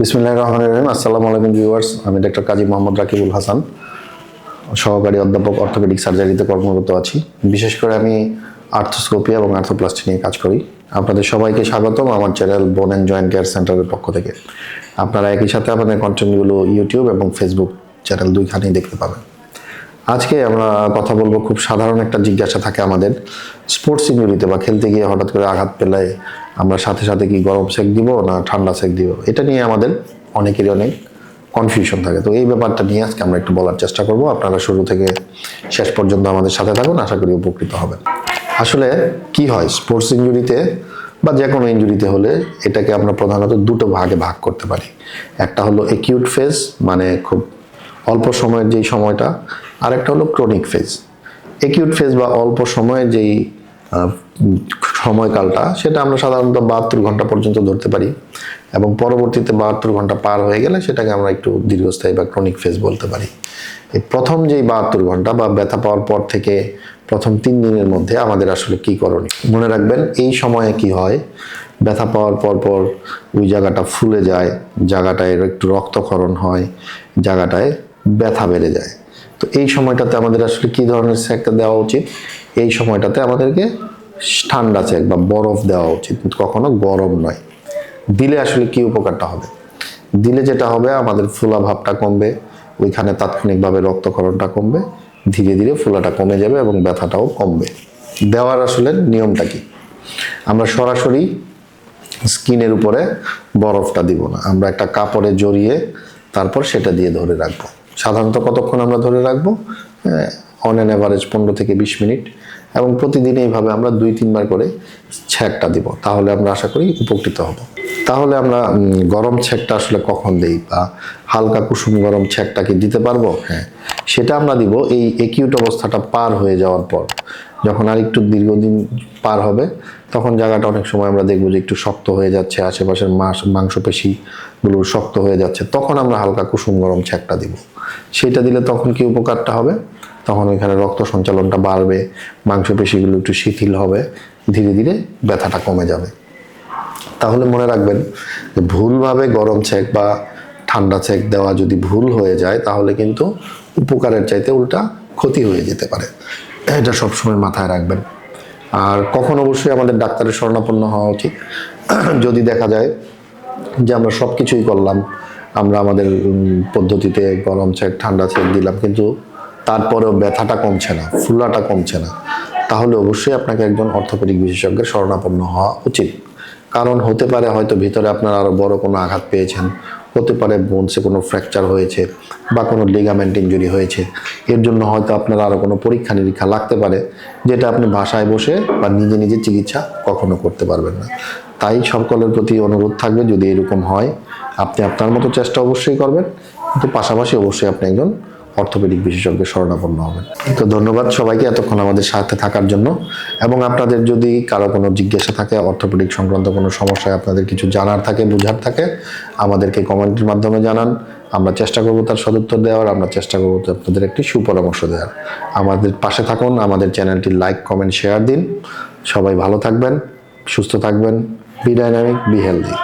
বিসমিল্লাহির রহমানির রহিম। আসসালামু আলাইকুম ভিউয়ার্স, আমি ডক্টর কাজী মোহাম্মদ রাকিবুল হাসান, সহকারী অধ্যাপক অর্থোপেডিক সার্জারিতে কর্মরত আছি। বিশেষ করে আমি আর্থোস্কোপি এবং আর্থোপ্লাস্টি নিয়ে কাজ করি। আপনাদের সবাইকে স্বাগতম আমার চ্যানেল বোন অ্যান্ড জয়েন্ট কেয়ার সেন্টারের পক্ষ থেকে। আপনারা একই সাথে আমাদের কন্টেন্টগুলো ইউটিউব এবং ফেসবুক চ্যানেল দুইখানেই দেখতে পাবেন। আজকে আমরা কথা বলবো, খুব সাধারণ একটা জিজ্ঞাসা থাকে আমাদের, স্পোর্টস ইনজুরিতে বা খেলতে গিয়ে হঠাৎ করে আঘাত পেলে আমরা সাথে সাথে কি গরম সেক দিব না ঠান্ডা সেক দিব, এটা নিয়ে আমাদের অনেকেরই অনেক কনফিউশন থাকে। তো এই ব্যাপারটা নিয়ে আজকে আমরা একটু বলার চেষ্টা করব। আপনারা শুরু থেকে শেষ পর্যন্ত আমাদের সাথে থাকুন, আশা করি উপকৃত হবেন। আসলে কি হয় স্পোর্টস ইনজুরিতে বা যে কোনো ইনজুরিতে হলে এটাকে আমরা প্রধানত দুটো ভাগে ভাগ করতে পারি। একটা হলো একিউট ফেজ, মানে খুব অল্প সময়ের যেই সময়টা, আর একটা হলো ক্রনিক ফেজ। একিউট ফেজ বা অল্প সময়ের যেই সময়কালটা, সেটা আমরা সাধারণত 72 ঘন্টা পর্যন্ত ধরতে পারি, এবং পরবর্তীতে 72 ঘন্টা পার হয়ে গেলে সেটাকে আমরা একটু দীর্ঘস্থায়ী বা ক্রনিক ফেজ বলতে পারি। এই প্রথম যেই 72 ঘন্টা বা ব্যথা পাওয়ার পর থেকে প্রথম 3 দিনের মধ্যে আমাদের আসলে কি করণীয়, মনে রাখবেন এই সময়ে কি হয়, ব্যথা পাওয়ার পর ওই জায়গাটা ফুলে যায়, জায়গাটায় একটু রক্তক্ষরণ হয়, জায়গাটায় ব্যথা বেড়ে যায়। তো এই সময়টাতে আমাদের আসলে কি ধরনের সেকটা দেওয়া উচিত? এই সময়টাতে আমাদেরকে ঠান্ডা সেক বা বরফ দেওয়া উচিত, কখনো গরম নয়। দিলে আসলে কি উপকারটা হবে? দিলে যেটা হবে, আমাদের ফোলা ভাবটা কমবে, ওইখানে তাৎক্ষণিকভাবে রক্তক্ষরণটা কমবে, ধীরে ধীরে ফোলাটা কমে যাবে এবং ব্যথাটাও কমবে। দেওয়ার আসলে নিয়মটা কি? আমরা সরাসরি স্কিনের উপরে বরফটা দিব না, আমরা একটা কাপড়ে জড়িয়ে তারপর সেটা দিয়ে ধরে রাখবো। সাধারণত কতক্ষণ আমরা ধরে রাখবো? অন অ্যান অ্যাভারেজ 15 থেকে 20 মিনিট, এবং প্রতিদিন এইভাবে আমরা 2-3 বার করে ছ্যাঁকটা দিব। তাহলে আমরা আশা করি উপকৃত হব। তাহলে আমরা গরম ছ্যাঁকটা আসলে কখন দেই, বা হালকা কুসুম গরম ছ্যাঁকটা কি দিতে পারবো? হ্যাঁ, সেটা আমরা দিব এই একিউট অবস্থাটা পার হয়ে যাওয়ার পর। যখন আর একটু দীর্ঘদিন পার হবে, তখন জায়গাটা অনেক সময় আমরা দেখবো যে একটু শক্ত হয়ে যাচ্ছে, আশেপাশের মাংসপেশিগুলো শক্ত হয়ে যাচ্ছে, তখন আমরা হালকা কুসুম গরম ছ্যাঁকটা দিব। সেটা দিলে তখন কি উপকারটা হবে? তখন ওইখানে রক্ত সঞ্চালনটা বাড়বে, মাংসপেশিগুলো একটু শিথিল হবে, ধীরে ধীরে ব্যথাটা কমে যাবে। তাহলে মনে রাখবেন যে ভুলভাবে গরম ছ্যাঁক বা ঠান্ডা ছ্যাঁক দেওয়া যদি ভুল হয়ে যায়, তাহলে কিন্তু উপকারের চাইতে উল্টা ক্ষতি হয়ে যেতে পারে। এটা সবসময় মাথায় রাখবেন। আর কখন অবশ্যই আমাদের ডাক্তারের শরণাপন্ন হওয়া উচিত? যদি দেখা যায় যে আমরা সব কিছুই করলাম, আমরা আমাদের পদ্ধতিতে গরম ছ্যাঁক ঠান্ডা ছ্যাঁক দিলাম, কিন্তু তারপরেও ব্যথাটা কমছে না, ফুলাটা কমছে না, তাহলে অবশ্যই আপনাকে একজন অর্থোপেডিক বিশেষজ্ঞের শরণাপন্ন হওয়া উচিত। কারণ হতে পারে হয়তো ভিতরে আপনার আরও বড় কোনো আঘাত পেয়েছেন, হতে পারে বোনসে কোনো ফ্র্যাকচার হয়েছে বা কোনো লিগামেন্ট ইনজুরি হয়েছে। এর জন্য হয়তো আপনার আরও কোনো পরীক্ষা নিরীক্ষা লাগতে পারে, যেটা আপনি বাসায় বসে বা নিজে নিজে চিকিৎসা কখনো করতে পারবেন না। তাই সকলের প্রতি অনুরোধ থাকবে, যদি এরকম হয় আপনি আপনার মতো চেষ্টা অবশ্যই করবেন, কিন্তু পাশাপাশি অবশ্যই আপনি একজন অর্থোপেডিক বিশেষজ্ঞের শরণাপন্ন হবেন। তো ধন্যবাদ সবাইকে এতক্ষণ আমাদের সাথে থাকার জন্য। এবং আপনাদের যদি কারো কোনো জিজ্ঞাসা থাকে, অর্থোপেডিক সংক্রান্ত কোনো সমস্যায় আপনাদের কিছু জানার থাকে, বোঝার থাকে, আমাদেরকে কমেন্টের মাধ্যমে জানান। আমরা চেষ্টা করব তার সদুত্তর দেওয়ার, আমরা চেষ্টা করব আপনাদের একটি সুপরামর্শ দেওয়ার। আমাদের পাশে থাকুন, আমাদের চ্যানেলটি লাইক, কমেন্ট, শেয়ার দিন। সবাই ভালো থাকবেন, সুস্থ থাকবেন। Be dynamic, be healthy.